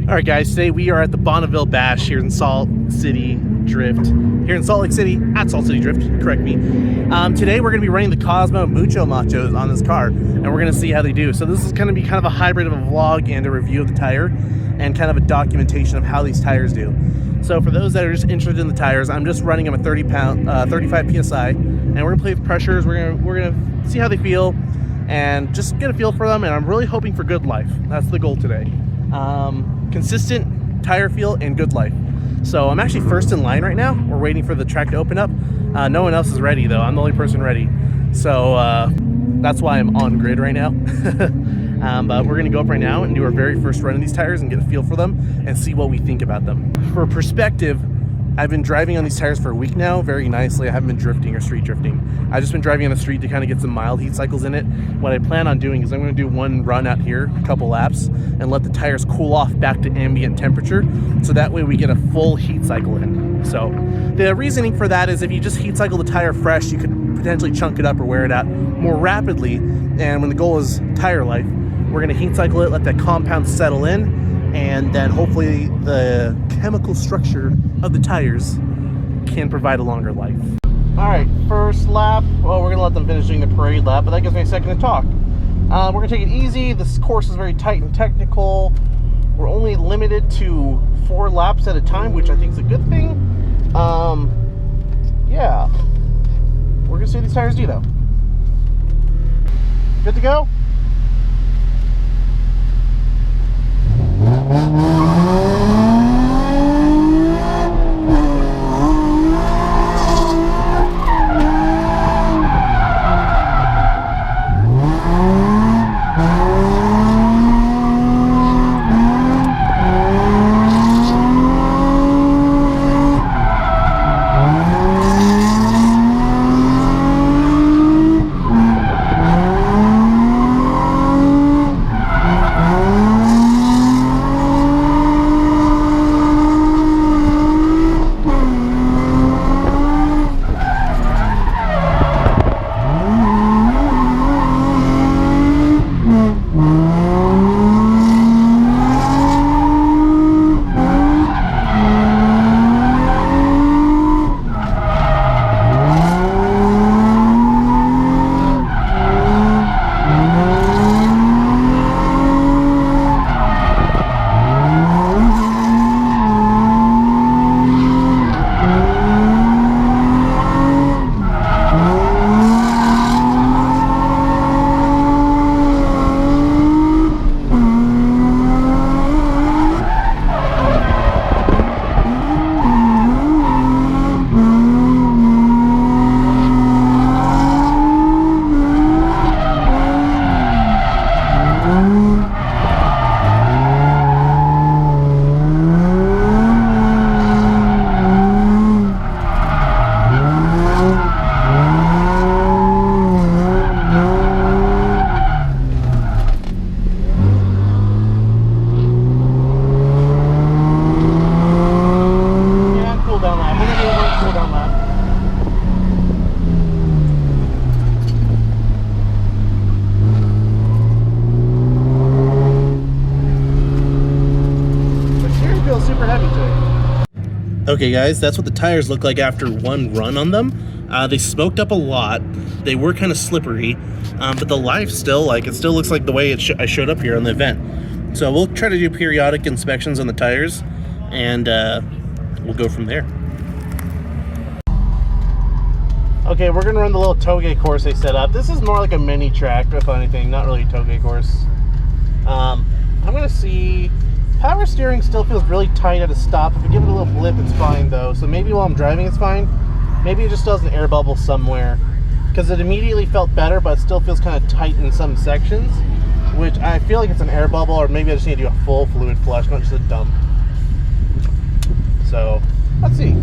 All right, guys, today we are at the Bonneville Bash here in Salt City Drift. Here in Salt Lake City, at Salt City Drift, correct me. Today we're going to be running the Cosmo Mucho Machos on this car, and we're going to see how they do. So this is going to be kind of a hybrid of a vlog and a review of the tire, and kind of a documentation of how these tires do. So for those that are just interested in the tires, I'm just running them at 35 PSI, and we're going to play with pressures. We're going to see how they feel, and just get a feel for them, and I'm really hoping for good life. That's the goal today. Consistent tire feel and good life. So I'm actually first in line right now. We're waiting for the track to open up. No one else is ready though. I'm the only person ready. So that's why I'm on grid right now. But we're gonna go up right now and do our very first run of these tires and get a feel for them and see what we think about them. For perspective, I've been driving on these tires for a week now, very nicely. I haven't been drifting or street drifting. I've just been driving on the street to kind of get some mild heat cycles in it. What I plan on doing is I'm going to do one run out here, a couple laps, and let the tires cool off back to ambient temperature, so that way we get a full heat cycle in. So the reasoning for that is if you just heat cycle the tire fresh, you could potentially chunk it up or wear it out more rapidly. And when the goal is tire life, we're going to heat cycle it, let that compound settle in, and then hopefully the chemical structure of the tires can provide a longer life. All right, first lap. Well, we're gonna let them finish doing the parade lap, but that gives me a second to talk. We're gonna take it easy. This course is very tight and technical. We're only limited to 4 laps at a time, which I think is a good thing. Yeah, we're gonna see what these tires do though. Good to go? Okay guys, that's what the tires look like after one run on them. They smoked up a lot. They were kind of slippery, but the life still, like, it still looks like the way I showed up here on the event. So we'll try to do periodic inspections on the tires, and we'll go from there. Okay, we're gonna run the little toge course they set up. This is more like a mini track, if anything, not really a toge course. I'm gonna see. Power steering still feels really tight at a stop. If we give it a little blip, it's fine though. So maybe while I'm driving, it's fine. Maybe it just does an air bubble somewhere, because it immediately felt better, but it still feels kind of tight in some sections, which I feel like it's an air bubble, or maybe I just need to do a full fluid flush, not just a dump. So let's see.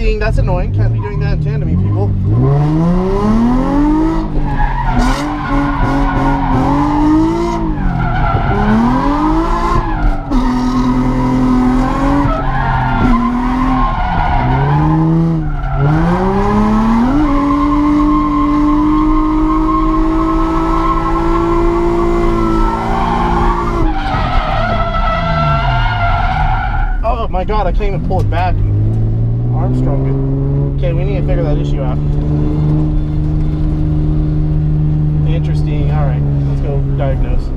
Interesting. That's annoying. Can't be doing that in tandem, people. Oh my god, I can't even pull it back. Armstrong. Okay, we need to figure that issue out. Interesting. Alright, let's go diagnose.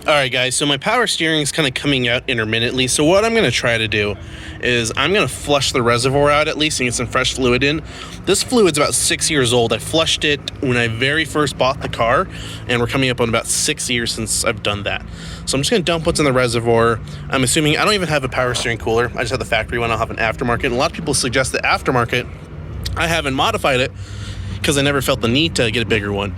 Alright guys, so my power steering is kind of coming out intermittently. So what I'm going to try to do is I'm going to flush the reservoir out at least and get some fresh fluid in. This fluid's about 6 years old. I flushed it when I very first bought the car, and we're coming up on about 6 years since I've done that. So I'm just going to dump what's in the reservoir. I'm assuming I don't even have a power steering cooler. I just have the factory one. I'll have an aftermarket. And a lot of people suggest the aftermarket. I haven't modified it because I never felt the need to get a bigger one.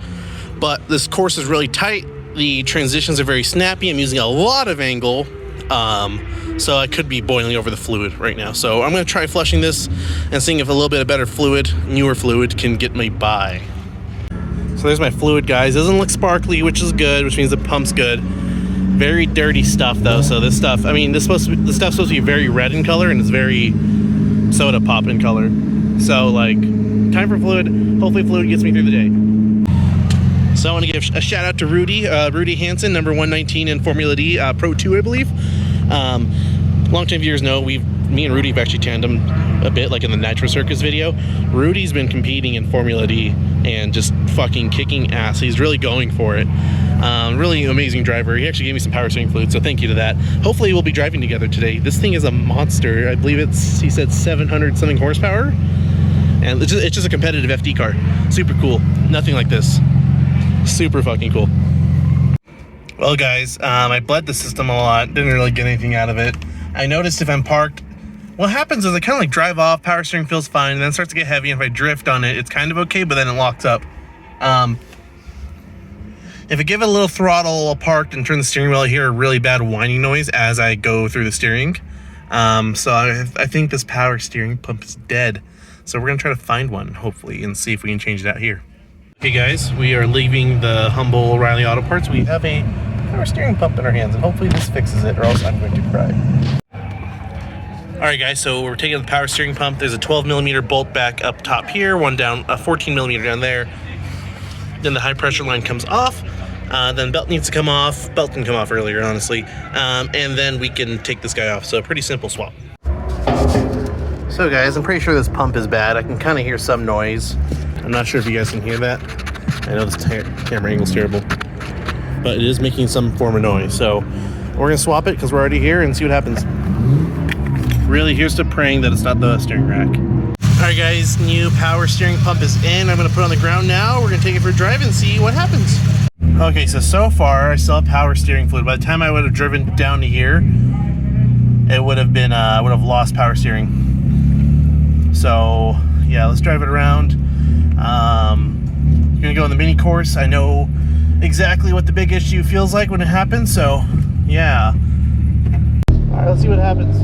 But this course is really tight. The transitions are very snappy. I'm using a lot of angle, so I could be boiling over the fluid right now. So I'm going to try flushing this and seeing if a little bit of better fluid, newer fluid, can get me by. So there's my fluid, guys. It doesn't look sparkly, which is good, which means the pump's good. Very dirty stuff, though. So this stuff, I mean, this stuff's supposed to be very red in color, and it's very soda pop in color. So, like, time for fluid. Hopefully fluid gets me through the day. So I want to give a shout out to Rudy Hansen, number 119 in Formula D, Pro 2, I believe. Long-time viewers know me and Rudy have actually tandemed a bit, like in the Nitro Circus video. Rudy's been competing in Formula D and just fucking kicking ass. He's really going for it. Really amazing driver. He actually gave me some power steering fluid, so thank you to that. Hopefully we'll be driving together today. This thing is a monster. I believe he said 700 something horsepower, and it's just a competitive FD car. Super cool. Nothing like this. Super fucking cool. Well guys, I bled the system a lot, didn't really get anything out of it. I noticed if I'm parked, what happens is I kind of like drive off, power steering feels fine, and then it starts to get heavy, and if I drift on it, it's kind of okay, but then it locks up. If I give it a little throttle while parked and turn the steering wheel, I hear a really bad whining noise as I go through the steering. So I think this power steering pump is dead. So we're gonna try to find one, hopefully, and see if we can change it out here. Okay guys, we are leaving the humble O'Reilly Auto Parts. We have a power steering pump in our hands, and hopefully this fixes it, or else I'm going to cry. Alright guys, so we're taking the power steering pump. There's a 12mm bolt back up top here, one down, a 14mm down there. Then the high pressure line comes off. Then belt needs to come off. Belt can come off earlier, honestly. And then we can take this guy off. So pretty simple swap. So guys, I'm pretty sure this pump is bad. I can kind of hear some noise. I'm not sure if you guys can hear that. I know this camera angle's terrible, but it is making some form of noise. So we're gonna swap it because we're already here and see what happens. Really, here's to praying that it's not the steering rack. All right guys, new power steering pump is in. I'm gonna put it on the ground now. We're gonna take it for a drive and see what happens. Okay, so far I still have power steering fluid. By the time I would have driven down to here, it would have been, I would have lost power steering. So yeah, let's drive it around. You're gonna go on the mini course. I know exactly what the big issue feels like when it happens, so yeah. All right, let's see what happens.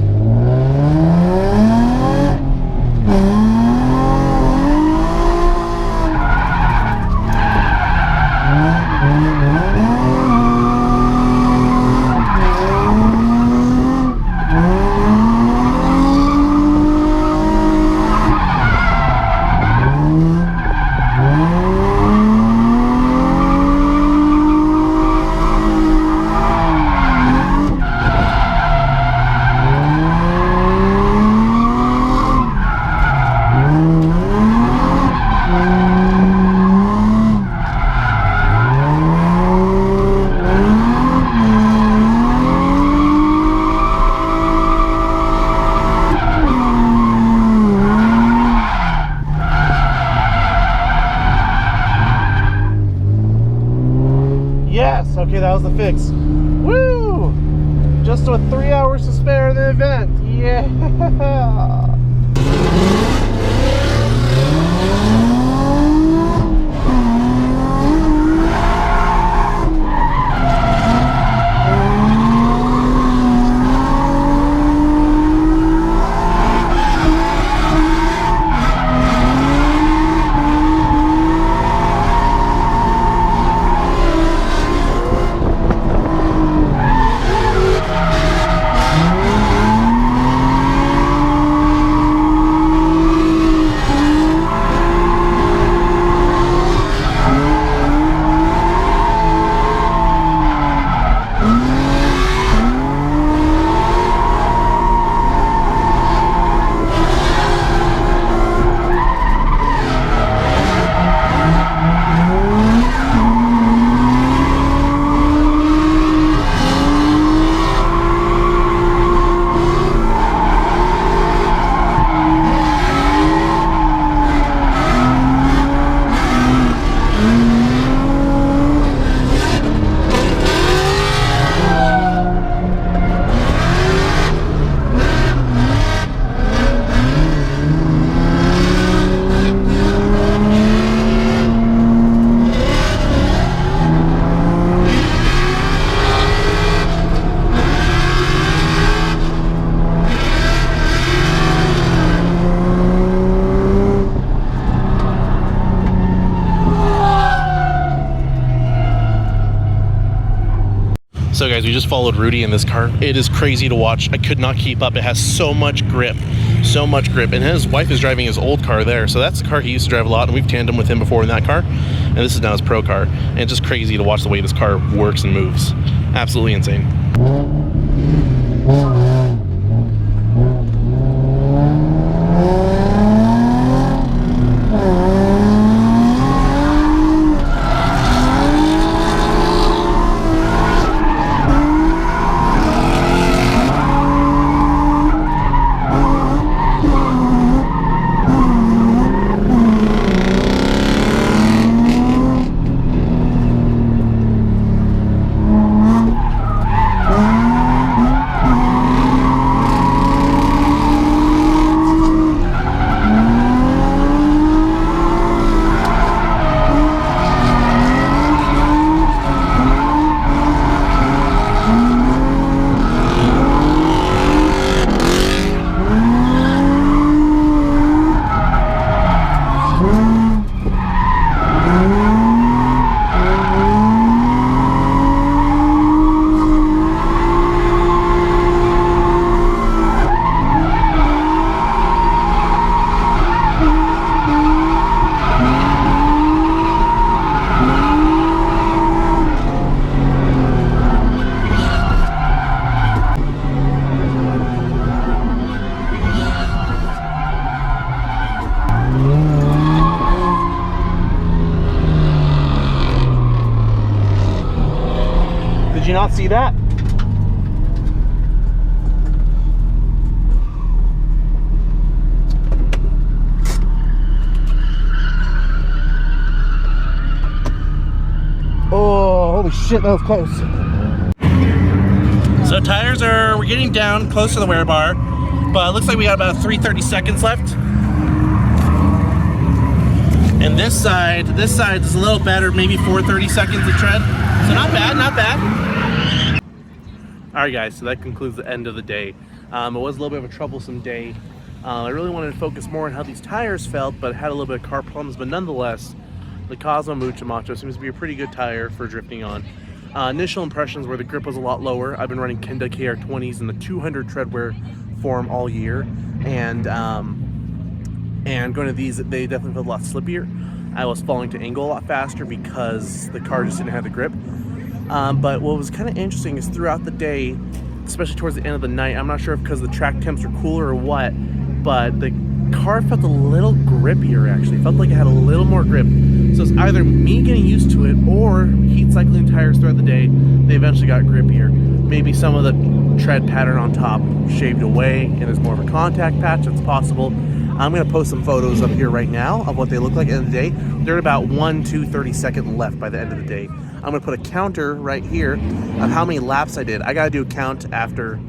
Yes, okay, that was the fix. Woo! Just with 3 hours to spare in the event. Yeah! So guys, we just followed Rudy in this car. It is crazy to watch. I could not keep up. It has so much grip, so much grip. And his wife is driving his old car there. So that's the car he used to drive a lot, and we've tandem with him before in that car. And this is now his pro car. And it's just crazy to watch the way this car works and moves. Absolutely insane. Did you not see that? Oh, holy shit, that was close. So tires we're getting down close to the wear bar, but it looks like we got about 330 seconds left. And this side is a little better, maybe 430 seconds of tread. So not bad, not bad. All right, guys, so that concludes the end of the day. It was a little bit of a troublesome day. I really wanted to focus more on how these tires felt, but had a little bit of car problems. But nonetheless, the Cosmo Mucho Macho seems to be a pretty good tire for drifting on. Initial impressions were the grip was a lot lower. I've been running Kenda KR20s in the 200 tread wear form all year, and going to these, they definitely felt a lot slippier. I was falling to angle a lot faster because the car just didn't have the grip. But what was kind of interesting is throughout the day, especially towards the end of the night, I'm not sure if because the track temps were cooler or what, but the car felt a little grippier actually. It felt like it had a little more grip. So it's either me getting used to it or heat cycling tires throughout the day, they eventually got grippier. Maybe some of the tread pattern on top shaved away and there's more of a contact patch, it's possible. I'm going to post some photos up here right now of what they look like at the end of the day. They're at about 1-2 seconds left by the end of the day. I'm going to put a counter right here of how many laps I did. I got to do a count after.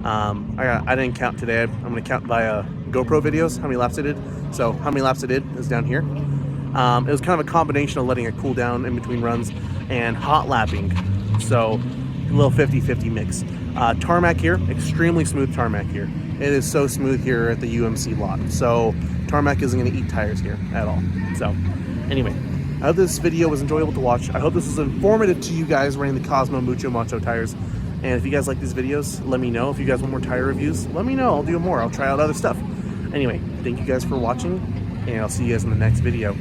I didn't count today. I'm going to count via GoPro videos how many laps I did. So how many laps I did is down here. It was kind of a combination of letting it cool down in between runs and hot lapping. So a little 50-50 mix. Tarmac here, extremely smooth tarmac here. It is so smooth here at the UMC lot. So tarmac isn't going to eat tires here at all. So anyway, I hope this video was enjoyable to watch. I hope this was informative to you guys running the Cosmo Mucho Macho tires. And if you guys like these videos, let me know. If you guys want more tire reviews, let me know. I'll do more. I'll try out other stuff. Anyway, thank you guys for watching, and I'll see you guys in the next video.